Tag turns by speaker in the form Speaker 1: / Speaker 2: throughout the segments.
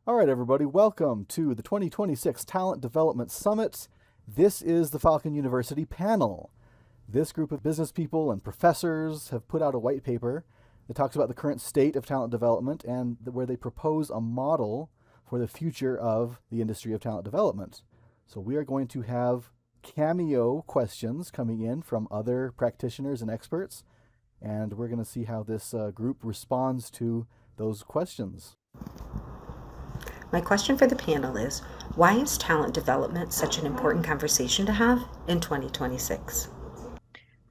Speaker 1: All right, everybody, welcome to the 2026 Talent Development Summit. This is the Falcon University panel. This group of business people and professors have put out a white paper that talks about the current state of talent development and where they propose a model for the future of the industry of talent development. So we are going to have cameo questions coming in from other practitioners and experts, and we're going to see how this group responds to those questions.
Speaker 2: My question for the panel is, why is talent development such an important conversation to have in 2026?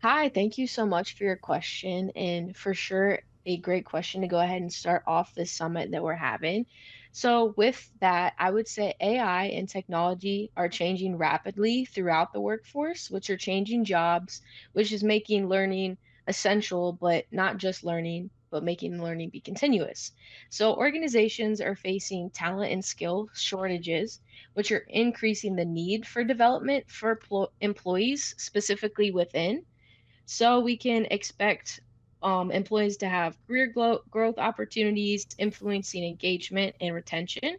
Speaker 3: Hi, thank you so much for your question, and for sure a great question to go ahead and start off this summit that we're having. So, with that, I would say AI and technology are changing rapidly throughout the workforce, which are changing jobs, which is making learning essential, but not just learning, but making learning be continuous. So, organizations are facing talent and skill shortages, which are increasing the need for development for employees, specifically within. So we can expect employees to have career growth opportunities, influencing engagement and retention.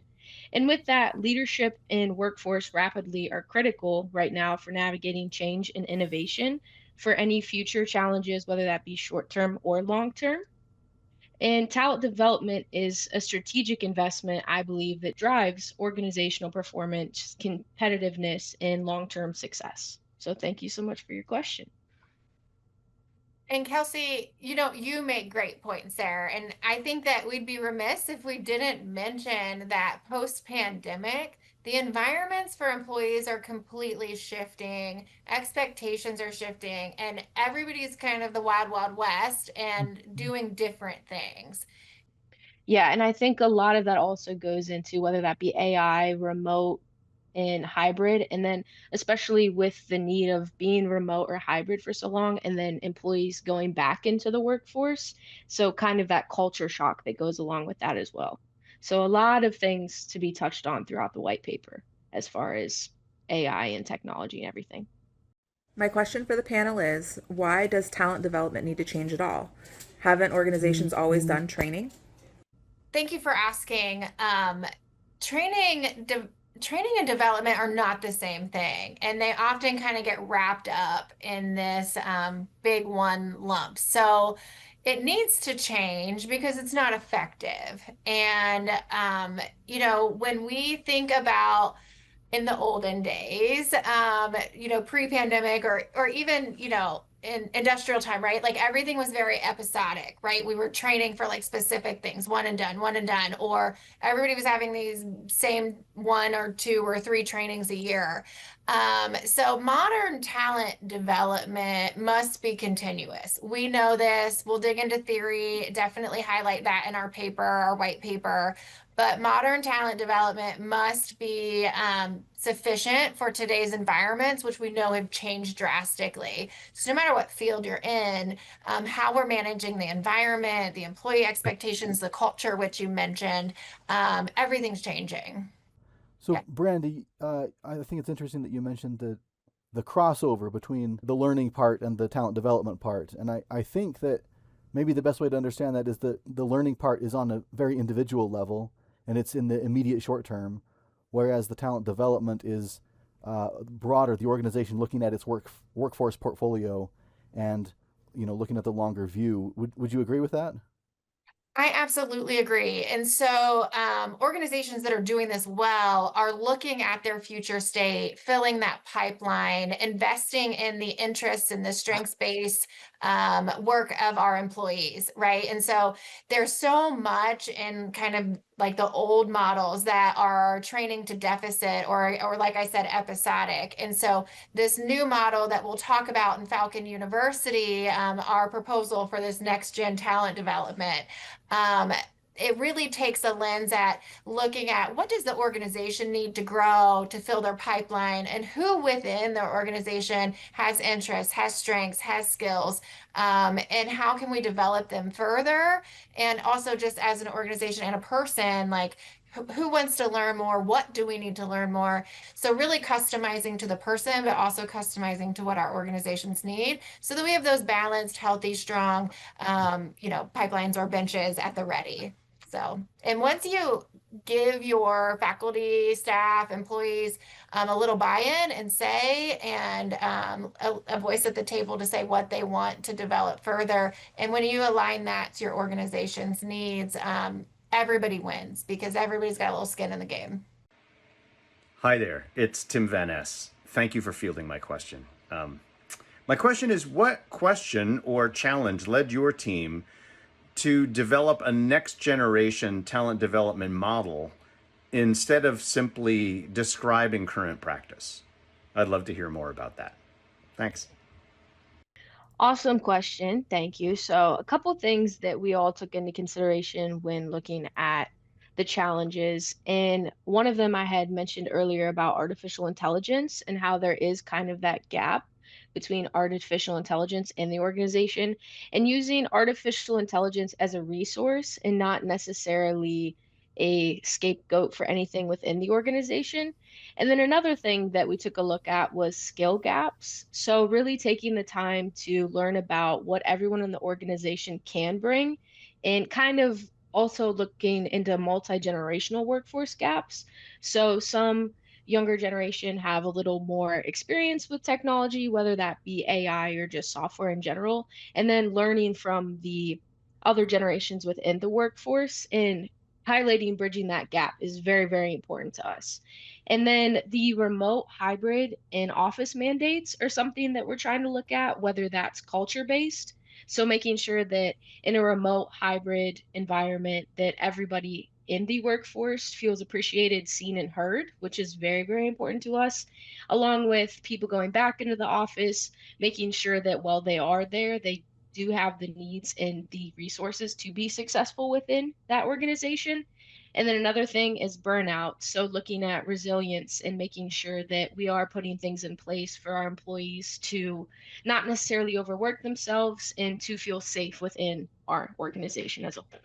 Speaker 3: And with that, leadership and workforce rapidly are critical right now for navigating change and innovation for any future challenges, whether that be short term or long term. And talent development is a strategic investment, I believe, that drives organizational performance, competitiveness, and long term success. So thank you so much for your question.
Speaker 4: And Kelsey, you make great points there. And I think that we'd be remiss if we didn't mention that post-pandemic, the environments for employees are completely shifting, expectations are shifting, and everybody's kind of the wild, wild west and doing different things.
Speaker 3: Yeah, and I think a lot of that also goes into whether that be AI, remote, and hybrid, and then especially with the need of being remote or hybrid for so long, and then employees going back into the workforce. So kind of that culture shock that goes along with that as well. So a lot of things to be touched on throughout the white paper as far as AI and technology and everything.
Speaker 5: My question for the panel is, why does talent development need to change at all? Haven't organizations always done training?
Speaker 4: Thank you for asking. Training and development are not the same thing, and they often kind of get wrapped up in this big one lump. So it needs to change because it's not effective. And when we think about in the olden days, pre-pandemic or even, in industrial time, right? Like everything was very episodic, right? We were training for like specific things, one and done, or everybody was having these same one or two or three trainings a year. So modern talent development must be continuous. We know this. We'll dig into theory, definitely highlight that in our paper, our white paper. But modern talent development must be sufficient for today's environments, which we know have changed drastically. So no matter what field you're in, how we're managing the environment, the employee expectations, the culture, which you mentioned, everything's changing.
Speaker 1: So,
Speaker 4: Yeah.
Speaker 1: Brandy, I think it's interesting that you mentioned the crossover between the learning part and the talent development part. And I think that maybe the best way to understand that is that the learning part is on a very individual level and it's in the immediate short term, whereas the talent development is broader, the organization looking at its workforce portfolio and looking at the longer view. Would you agree with that?
Speaker 4: I absolutely agree. And so organizations that are doing this well are looking at their future state, filling that pipeline, investing in the interests and the strengths-based work of our employees, right? And so there's so much in kind of like the old models that are training to deficit or like I said, episodic. And so this new model that we'll talk about in Falcon University, our proposal for this next gen talent development, it really takes a lens at looking at what does the organization need to grow to fill their pipeline and who within their organization has interests, has strengths, has skills, and how can we develop them further? And also just as an organization and a person, like who wants to learn more? What do we need to learn more? So really customizing to the person, but also customizing to what our organizations need so that we have those balanced, healthy, strong, pipelines or benches at the ready. So, and once you give your faculty, staff, employees a little buy-in and say, and a voice at the table to say what they want to develop further. And when you align that to your organization's needs, everybody wins because everybody's got a little skin in the game.
Speaker 6: Hi there, it's Tim Van Ness. Thank you for fielding my question. My question is, what question or challenge led your team to develop a next generation talent development model instead of simply describing current practice? I'd love to hear more about that. Thanks.
Speaker 3: Awesome question. Thank you. So, a couple things that we all took into consideration when looking at the challenges. And one of them I had mentioned earlier about artificial intelligence and how there is kind of that gap between artificial intelligence and the organization, and using artificial intelligence as a resource and not necessarily a scapegoat for anything within the organization. And then another thing that we took a look at was skill gaps. So, really taking the time to learn about what everyone in the organization can bring and kind of also looking into multi generational workforce gaps. So, some younger generation have a little more experience with technology, whether that be AI or just software in general, and then learning from the other generations within the workforce and highlighting bridging that gap is very, very important to us. And then the remote, hybrid, and office mandates are something that we're trying to look at, whether that's culture based. So making sure that in a remote, hybrid environment, that everybody in the workforce feels appreciated, seen, and heard, which is very, very important to us, along with people going back into the office, making sure that while they are there, they do have the needs and the resources to be successful within that organization. And then another thing is burnout. So looking at resilience and making sure that we are putting things in place for our employees to not necessarily overwork themselves and to feel safe within our organization as a whole.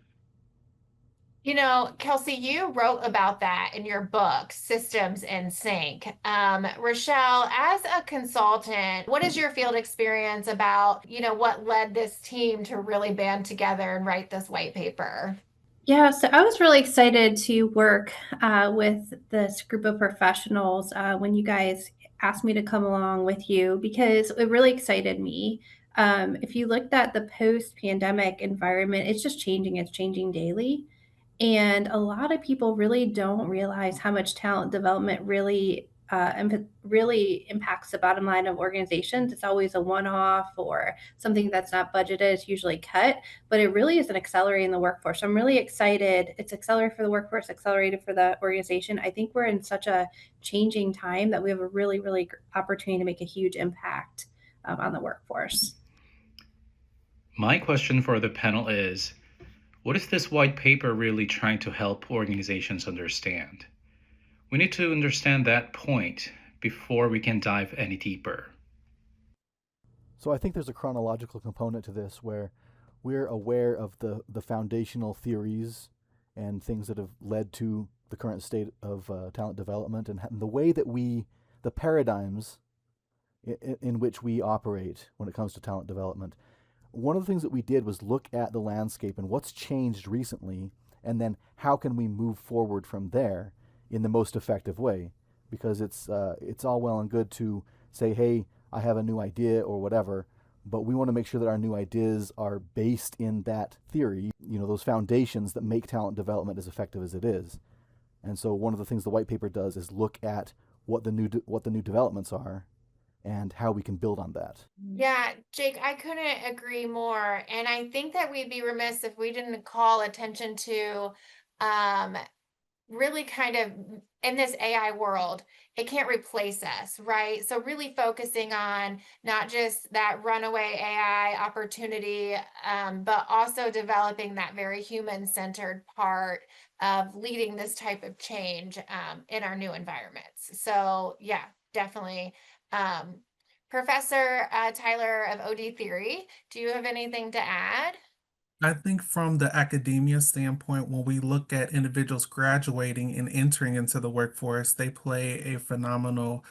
Speaker 4: You know, Kelsey, you wrote about that in your book, Systems in Sync. Rochelle, as a consultant, what is your field experience about, what led this team to really band together and write this white paper?
Speaker 7: Yeah, so I was really excited to work with this group of professionals when you guys asked me to come along with you because it really excited me. If you looked at the post pandemic environment, it's just changing, it's changing daily. And a lot of people really don't realize how much talent development really impacts the bottom line of organizations. It's always a one-off or something that's not budgeted. It's usually cut, but it really is an accelerating the workforce. So I'm really excited. It's accelerated for the workforce, accelerated for the organization. I think we're in such a changing time that we have a really, really opportunity to make a huge impact on the workforce.
Speaker 8: My question for the panel is, what is this white paper really trying to help organizations understand? We need to understand that point before we can dive any deeper.
Speaker 1: So I think there's a chronological component to this where we're aware of the foundational theories and things that have led to the current state of talent development and the way that the paradigms in which we operate when it comes to talent development. One of the things that we did was look at the landscape and what's changed recently, and then how can we move forward from there in the most effective way? Because it's all well and good to say, hey, I have a new idea or whatever, but we want to make sure that our new ideas are based in that theory, those foundations that make talent development as effective as it is. And so one of the things the white paper does is look at what the new developments are and how we can build on that.
Speaker 4: Yeah, Jake, I couldn't agree more. And I think that we'd be remiss if we didn't call attention to really kind of in this AI world, it can't replace us, right? So really focusing on not just that runaway AI opportunity, but also developing that very human-centered part of leading this type of change in our new environments. So yeah, definitely. Professor Tyler of OD Theory, do you have anything to add?
Speaker 9: I think from the academia standpoint, when we look at individuals graduating and entering into the workforce, they play a phenomenal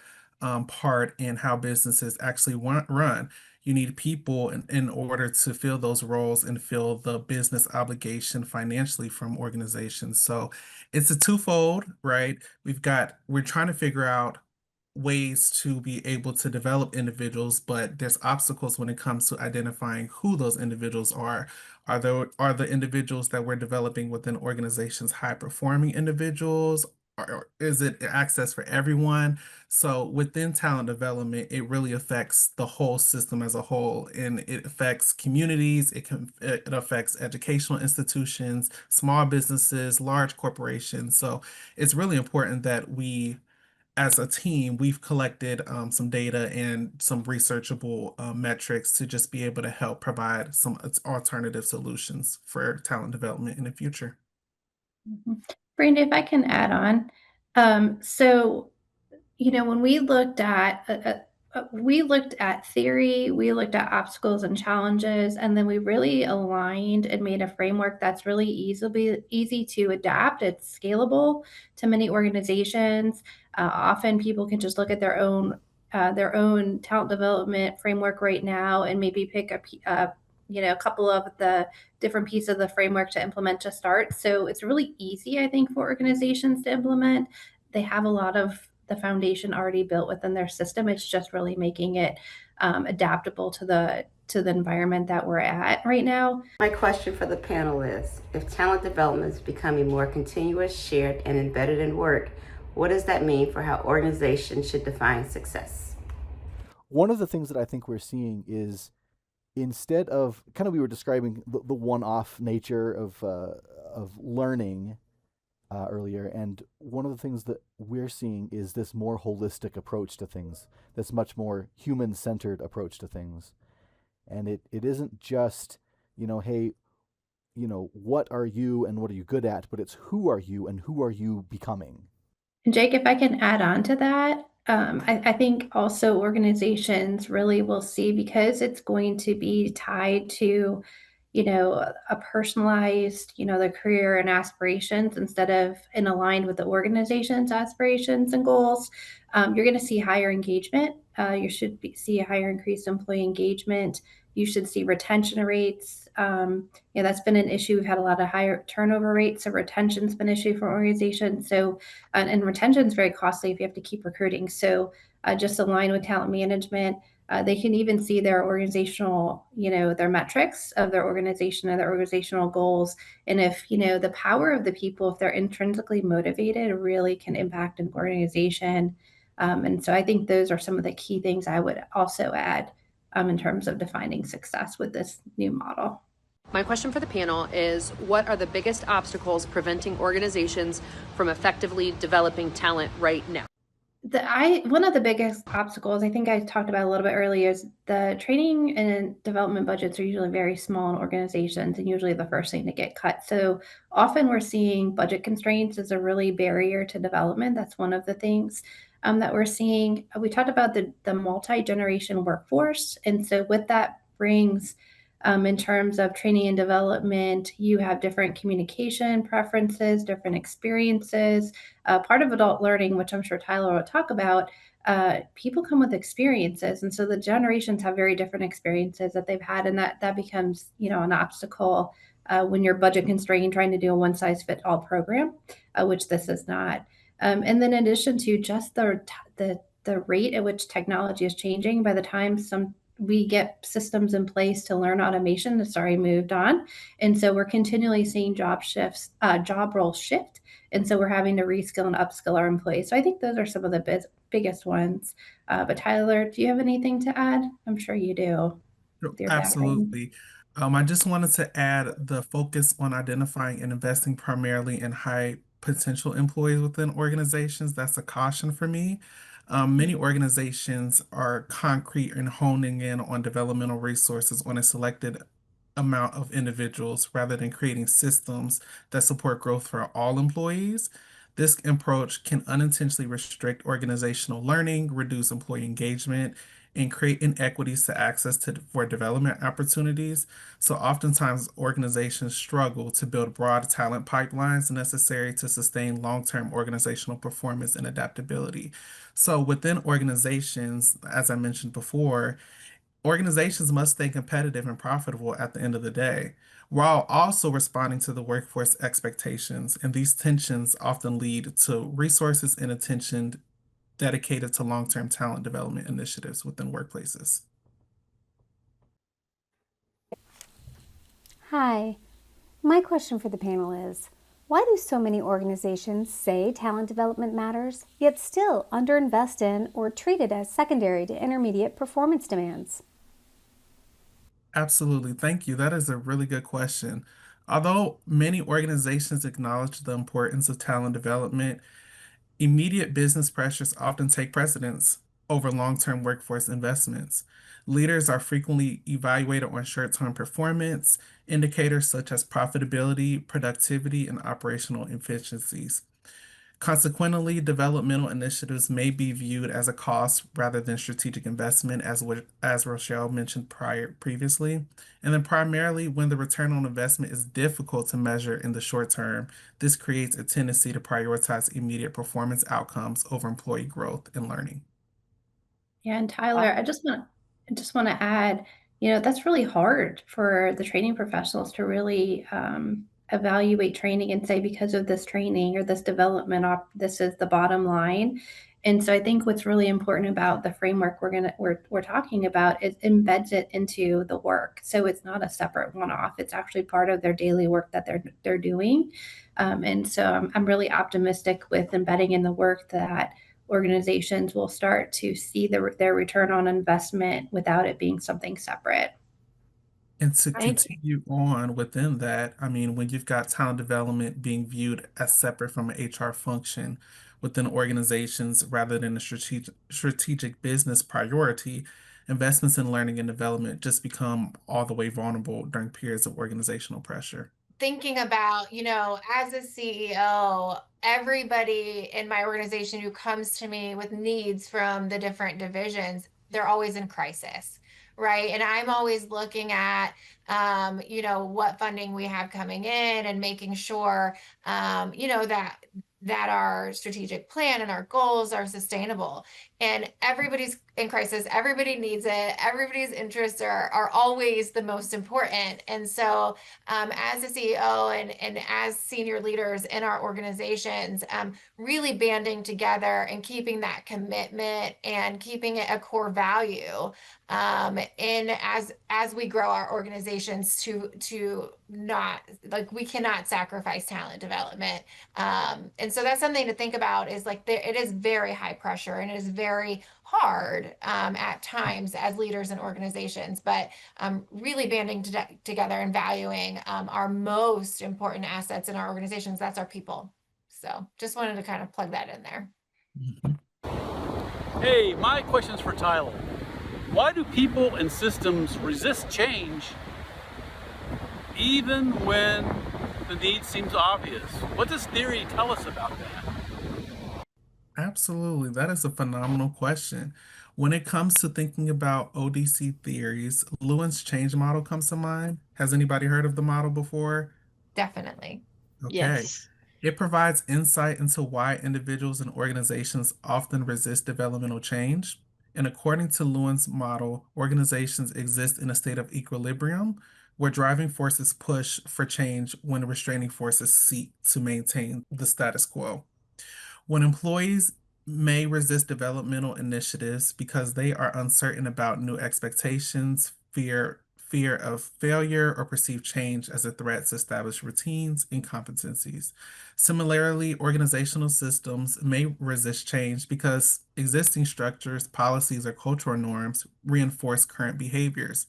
Speaker 9: part in how businesses actually run. you need people in order to fill those roles and fill the business obligation financially from organizations. So it's a twofold, right? We're trying to figure out ways to be able to develop individuals, but there's obstacles when it comes to identifying who those individuals are. Are the individuals that we're developing within organizations high performing individuals? Or is it access for everyone? So within talent development, it really affects the whole system as a whole, and it affects communities, it affects educational institutions, small businesses, large corporations. So it's really important that we, as a team, we've collected some data and some researchable metrics to just be able to help provide some alternative solutions for talent development in the future.
Speaker 7: Mhm. Brenda, if I can add on, so when we looked at theory, we looked at obstacles and challenges, and then we really aligned and made a framework that's really easy to adapt. It's scalable to many organizations. Often people can just look at their own talent development framework right now and maybe pick a couple of the different pieces of the framework to implement to start. So it's really easy, I think, for organizations to implement. They have a lot of the foundation already built within their system. It's just really making it adaptable to the environment that we're at right now.
Speaker 10: My question for the panel is, if talent development is becoming more continuous, shared, and embedded in work, what does that mean for how organizations should define success?
Speaker 1: One of the things that I think we're seeing is, instead of kind of, we were describing the one-off nature of learning earlier, and one of the things that we're seeing is this more holistic approach to things, this much more human-centered approach to things. And it isn't just, hey, what are you and what are you good at, but it's who are you and who are you becoming.
Speaker 7: And Jake, if I can add on to that, I think also organizations really will see, because it's going to be tied to, a personalized, their career and aspirations instead of in aligned with the organization's aspirations and goals. You're going to see higher engagement. You should see a higher increased employee engagement. You should see retention rates. That's been an issue. We've had a lot of higher turnover rates, so retention's been an issue for organizations. So, and retention is very costly if you have to keep recruiting. So, just align with talent management. They can even see their organizational, their metrics of their organization and their organizational goals. And if, the power of the people, if they're intrinsically motivated, really can impact an organization. And so I think those are some of the key things I would also add in terms of defining success with this new model.
Speaker 11: My question for the panel is, what are the biggest obstacles preventing organizations from effectively developing talent right now?
Speaker 7: One of the biggest obstacles, I think I talked about a little bit earlier, is the training and development budgets are usually very small in organizations and usually the first thing to get cut. So often we're seeing budget constraints as a really barrier to development. That's one of the things that we're seeing. We talked about the multi-generation workforce. And so with that brings, in terms of training and development, you have different communication preferences, different experiences. Part of adult learning, which I'm sure Tyler will talk about, people come with experiences. And so the generations have very different experiences that they've had. And that becomes, an obstacle when you're budget constrained, trying to do a one size fit all program, which this is not. And then in addition to just the rate at which technology is changing, by the time we get systems in place to learn automation, it's already moved on. And so we're continually seeing job roles shift. And so we're having to reskill and upskill our employees. So I think those are some of the biggest ones. But Tyler, do you have anything to add? I'm sure you do. With your background.
Speaker 9: Absolutely. I just wanted to add the focus on identifying and investing primarily in high potential employees within organizations. That's a caution for me. Many organizations are concrete and honing in on developmental resources on a selected amount of individuals rather than creating systems that support growth for all employees. This approach can unintentionally restrict organizational learning, reduce employee engagement, and create inequities to access for development opportunities. So oftentimes organizations struggle to build broad talent pipelines necessary to sustain long-term organizational performance and adaptability. So within organizations, as I mentioned before, Organizations must stay competitive and profitable at the end of the day, while also responding to the workforce expectations. And these tensions often lead to resources and attention dedicated to long-term talent development initiatives within workplaces.
Speaker 12: Hi, my question for the panel is, why do so many organizations say talent development matters, yet still underinvest in or treat it as secondary to intermediate performance demands?
Speaker 9: Absolutely. Thank you. That is a really good question. Although many organizations acknowledge the importance of talent development, immediate business pressures often take precedence over long-term workforce investments. Leaders are frequently evaluated on short-term performance, indicators such as profitability, productivity, and operational efficiencies. Consequently, developmental initiatives may be viewed as a cost rather than strategic investment, as Rochelle mentioned previously. And then primarily when the return on investment is difficult to measure in the short term, this creates a tendency to prioritize immediate performance outcomes over employee growth and learning.
Speaker 7: Yeah, and Tyler, I just want to add, that's really hard for the training professionals to really evaluate training and say because of this training or this development, this is the bottom line. And so I think what's really important about the framework we're talking about is embeds it into the work. So it's not a separate one-off. It's actually part of their daily work that they're doing. And so I'm really optimistic with embedding in the work that organizations will start to see their return on investment without it being something separate.
Speaker 9: And to
Speaker 2: Right.
Speaker 9: continue on within that, I mean, when you've got talent development being viewed as separate from an HR function within organizations rather than a strategic business priority, investments in learning and development just become all the way vulnerable during periods of organizational pressure.
Speaker 4: Thinking about, as a CEO, everybody in my organization who comes to me with needs from the different divisions, they're always in crisis, right? And I'm always looking at, what funding we have coming in and making sure, that our strategic plan and our goals are sustainable. And everybody's in crisis, everybody needs it, everybody's interests are always the most important. And so as a CEO and as senior leaders in our organizations, really banding together and keeping that commitment and keeping it a core value. And as we grow our organizations to not, like, we cannot sacrifice talent development. And so that's something to think about, is like it is very high pressure and it is very hard at times as leaders in organizations, but really banding together and valuing our most important assets in our organizations. That's our people. So just wanted to kind of plug that in there.
Speaker 13: Hey, my question's for Tyler. Why do people and systems resist change even when the need seems obvious? What does theory tell us about that?
Speaker 9: Absolutely. That is a phenomenal question. When it comes to thinking about ODC theories, Lewin's change model comes to mind. Has anybody heard of the model before?
Speaker 4: Definitely.
Speaker 9: Okay.
Speaker 3: Yes.
Speaker 9: It provides insight into why individuals and organizations often resist developmental change. And according to Lewin's model, organizations exist in a state of equilibrium where driving forces push for change when restraining forces seek to maintain the status quo. When employees may resist developmental initiatives because they are uncertain about new expectations, fear of failure, or perceived change as a threat to established routines and competencies. Similarly, organizational systems may resist change because existing structures, policies, or cultural norms reinforce current behaviors.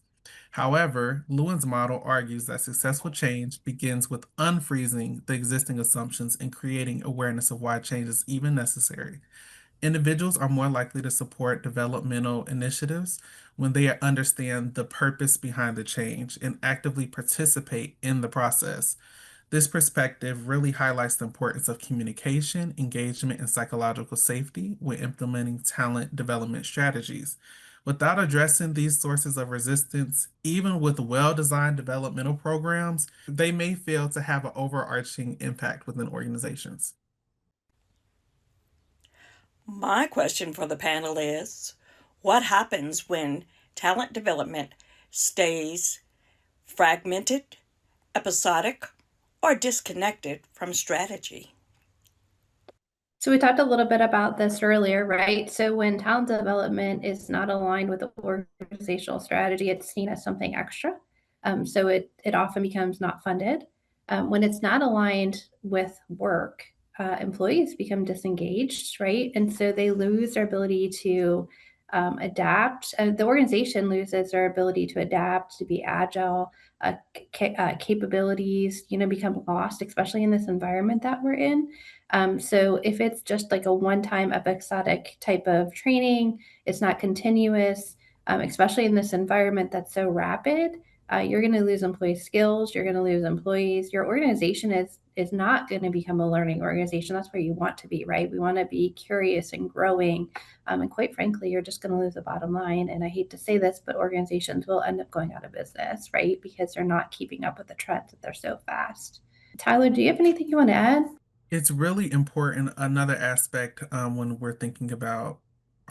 Speaker 9: However, Lewin's model argues that successful change begins with unfreezing the existing assumptions and creating awareness of why change is even necessary. Individuals are more likely to support developmental initiatives when they understand the purpose behind the change and actively participate in the process. This perspective really highlights the importance of communication, engagement, and psychological safety when implementing talent development strategies. Without addressing these sources of resistance, even with well-designed developmental programs, they may fail to have an overarching impact within organizations.
Speaker 14: My question for the panel is, what happens when talent development stays fragmented, episodic, or disconnected from strategy?
Speaker 7: So we talked a little bit about this earlier, right? So when talent development is not aligned with the organizational strategy, it's seen as something extra. So it often becomes not funded. When it's not aligned with work, employees become disengaged, right? And so they lose their ability to adapt. The organization loses their ability to adapt, to be agile. Capabilities, become lost, especially in this environment that we're in. So if it's just like a one-time episodic type of training, it's not continuous, especially in this environment that's so rapid, you're going to lose employee skills. You're going to lose employees. Your organization is not going to become a learning organization. That's where you want to be, right? We want to be curious and growing. And quite frankly, you're just going to lose the bottom line. And I hate to say this, but organizations will end up going out of business, right? Because they're not keeping up with the trends that they're so fast. Tyler, do you have anything you want to add?
Speaker 9: It's really important. Another aspect when we're thinking about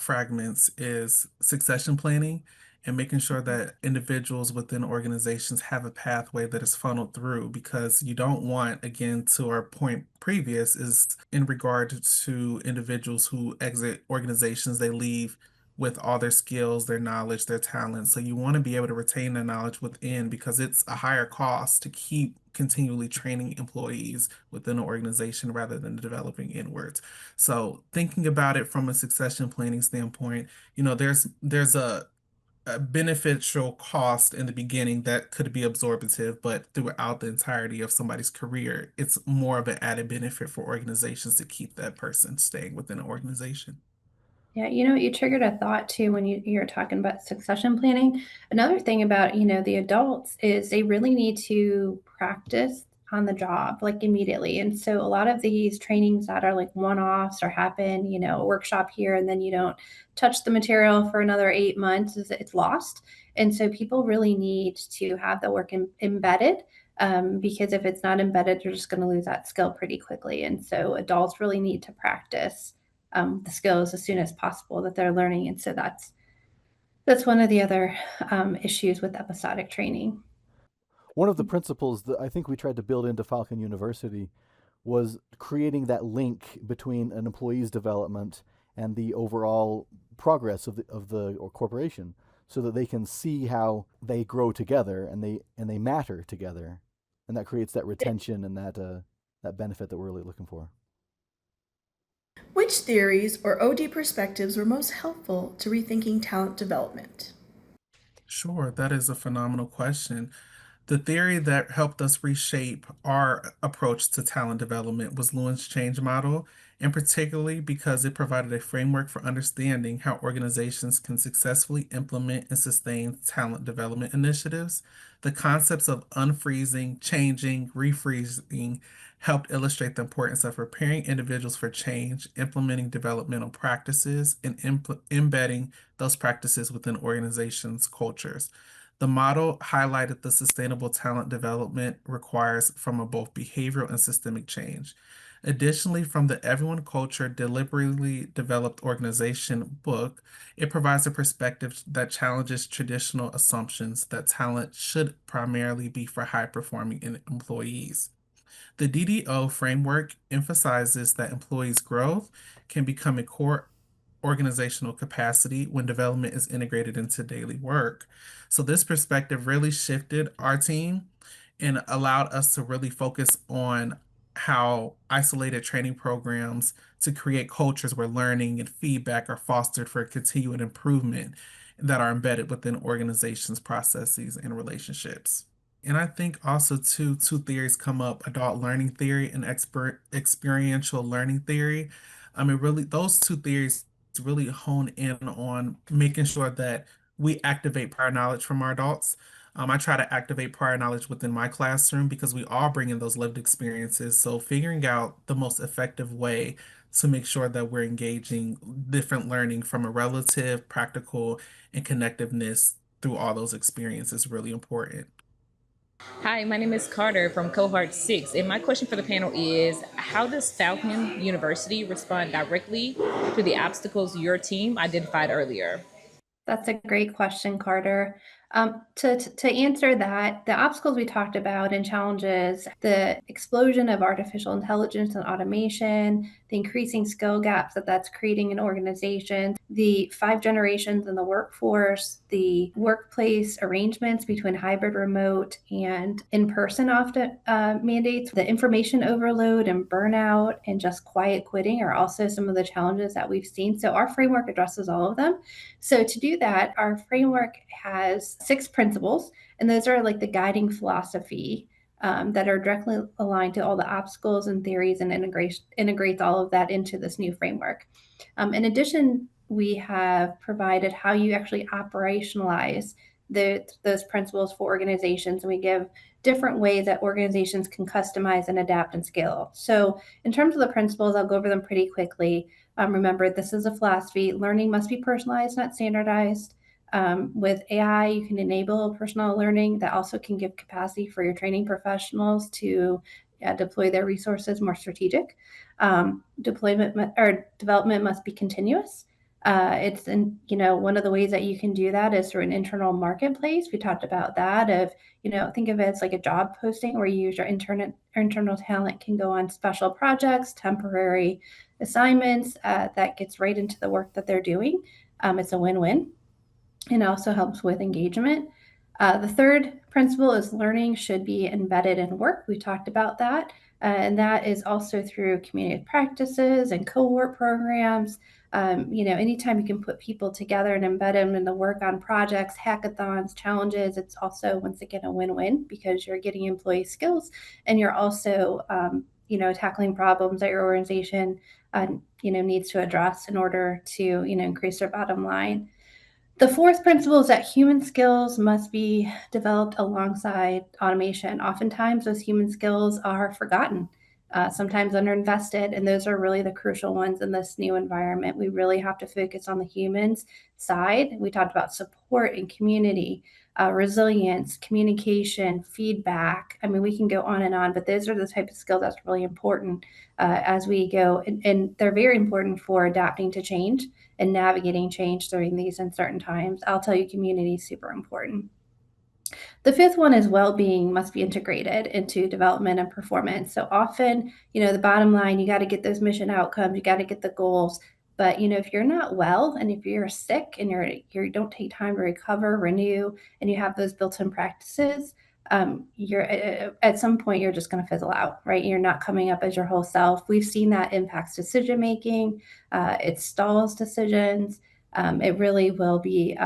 Speaker 9: fragments is succession planning and making sure that individuals within organizations have a pathway that is funneled through, because you don't want, again, to our point previous, is in regard to individuals who exit organizations, they leave with all their skills, their knowledge, their talents. So you want to be able to retain that knowledge within, because it's a higher cost to keep continually training employees within an organization rather than developing inwards. So thinking about it from a succession planning standpoint, there's a beneficial cost in the beginning that could be absorptive, but throughout the entirety of somebody's career, it's more of an added benefit for organizations to keep that person staying within an organization.
Speaker 7: Yeah, you triggered a thought too when you're talking about succession planning. Another thing about, the adults is they really need to practice on the job like immediately. And so a lot of these trainings that are like one-offs or happen, a workshop here and then you don't touch the material for another 8 months, it's lost. And so people really need to have the work embedded, because if it's not embedded, you're just going to lose that skill pretty quickly. And so adults really need to practice the skills as soon as possible that they're learning. And so that's one of the other issues with episodic training.
Speaker 1: One of the principles that I think we tried to build into Falcon University was creating that link between an employee's development and the overall progress of the corporation, so that they can see how they grow together and they matter together, and that creates that retention and that benefit that we're really looking for.
Speaker 15: Which theories or OD perspectives were most helpful to rethinking talent development?
Speaker 9: Sure, that is a phenomenal question. The theory that helped us reshape our approach to talent development was Lewin's change model, and particularly because it provided a framework for understanding how organizations can successfully implement and sustain talent development initiatives. The concepts of unfreezing, changing, refreezing helped illustrate the importance of preparing individuals for change, implementing developmental practices, and embedding those practices within organizations' cultures. The model highlighted the sustainable talent development requires from a both behavioral and systemic change. Additionally, from the Everyone Culture Deliberately Developed Organization book, it provides a perspective that challenges traditional assumptions that talent should primarily be for high-performing employees. The DDO framework emphasizes that employees' growth can become a core organizational capacity when development is integrated into daily work. So this perspective really shifted our team and allowed us to really focus on how isolated training programs to create cultures where learning and feedback are fostered for continued improvement that are embedded within organizations, processes, and relationships. And I think also two theories come up: adult learning theory and experiential learning theory. I mean, really, those two theories really hone in on making sure that we activate prior knowledge from our adults. I try to activate prior knowledge within my classroom because we all bring in those lived experiences. So figuring out the most effective way to make sure that we're engaging different learning from a relative, practical, and connectiveness through all those experiences is really important.
Speaker 16: Hi, my name is Carter from Cohort 6, and my question for the panel is, how does Falcon University respond directly to the obstacles your team identified earlier?
Speaker 7: That's a great question, Carter. To answer that, the obstacles we talked about and challenges, the explosion of artificial intelligence and automation, the increasing skill gaps that that's creating in organizations, the 5 generations in the workforce, the workplace arrangements between hybrid, remote, and in-person often mandates, the information overload and burnout, and just quiet quitting are also some of the challenges that we've seen. So our framework addresses all of them. So to do that, our framework has 6 principles, and those are like the guiding philosophy that are directly aligned to all the obstacles and theories and integrates all of that into this new framework. In addition, we have provided how you actually operationalize those principles for organizations, and we give different ways that organizations can customize and adapt and scale. So in terms of the principles, I'll go over them pretty quickly. Remember, this is a philosophy. Learning must be personalized, not standardized. With AI, you can enable personal learning that also can give capacity for your training professionals to deploy their resources more strategic. Development must be continuous. One of the ways that you can do that is through an internal marketplace. We talked about that. Think of it as like a job posting where you use your internal talent can go on special projects, temporary assignments that gets right into the work that they're doing. It's a win-win. It also helps with engagement. The third principle is learning should be embedded in work. We talked about that. And that is also through community practices and cohort programs. Anytime you can put people together and embed them in the work on projects, hackathons, challenges, it's also, once again, a win-win because you're getting employee skills and you're also, tackling problems that your organization, needs to address in order to, increase their bottom line. The fourth principle is that human skills must be developed alongside automation. Oftentimes, those human skills are forgotten, sometimes underinvested, and those are really the crucial ones in this new environment. We really have to focus on the humans side. We talked about support and community, resilience, communication, feedback. I mean, we can go on and on, but those are the type of skills that's really important as we go. And they're very important for adapting to change and navigating change during these uncertain times. I'll tell you, community is super important. The fifth one is well-being must be integrated into development and performance. So often, the bottom line, you got to get those mission outcomes, you got to get the goals. But if you're not well and if you're sick and you don't take time to recover, renew, and you have those built-in practices, you're at some point you're just going to fizzle out, right? You're not coming up as your whole self. We've seen that impacts decision making. It stalls decisions. It really will be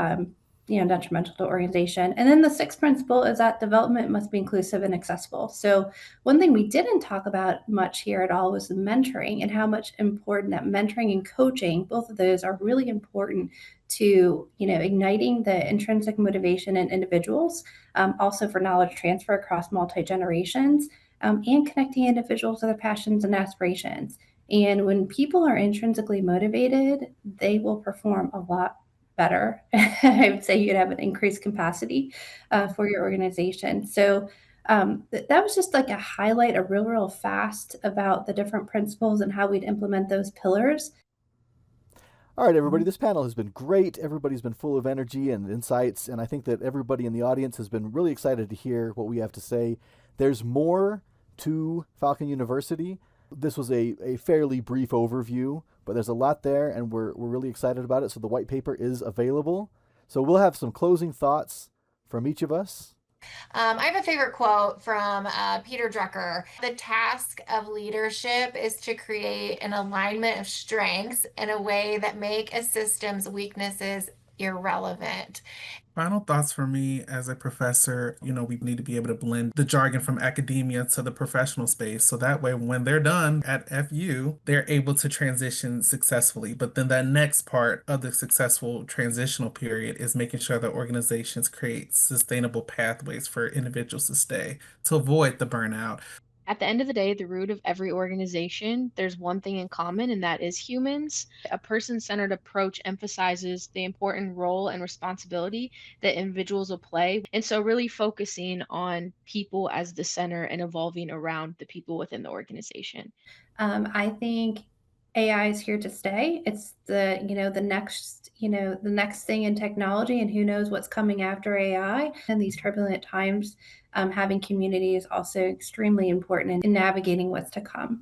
Speaker 7: detrimental to organization. And then the sixth principle is that development must be inclusive and accessible. So one thing we didn't talk about much here at all was the mentoring and how much important that mentoring and coaching, both of those are really important to, igniting the intrinsic motivation in individuals, also for knowledge transfer across multi-generations, and connecting individuals to their passions and aspirations. And when people are intrinsically motivated, they will perform a lot better. I would say you'd have an increased capacity for your organization. So that was just like a highlight, a real fast about the different principles and how we'd implement those pillars.
Speaker 1: All right, everybody, this panel has been great. Everybody's been full of energy and insights, and I think that everybody in the audience has been really excited to hear what we have to say. There's more to Falcon University. This was a fairly brief overview, but there's a lot there, and we're really excited about it. So the white paper is available. So we'll have some closing thoughts from each of us.
Speaker 4: I have a favorite quote from Peter Drucker. The task of leadership is to create an alignment of strengths in a way that make a system's weaknesses irrelevant.
Speaker 9: Final thoughts for me as a professor, we need to be able to blend the jargon from academia to the professional space. So that way, when they're done at FU, they're able to transition successfully. But then that next part of the successful transitional period is making sure that organizations create sustainable pathways for individuals to stay, to avoid the burnout.
Speaker 3: At the end of the day, the root of every organization, there's one thing in common, and that is humans. A person-centered approach emphasizes the important role and responsibility that individuals will play. And so really focusing on people as the center and evolving around the people within the organization.
Speaker 7: I think AI is here to stay. It's the, the next thing in technology, and who knows what's coming after AI. In these turbulent times, having community is also extremely important in navigating what's to come.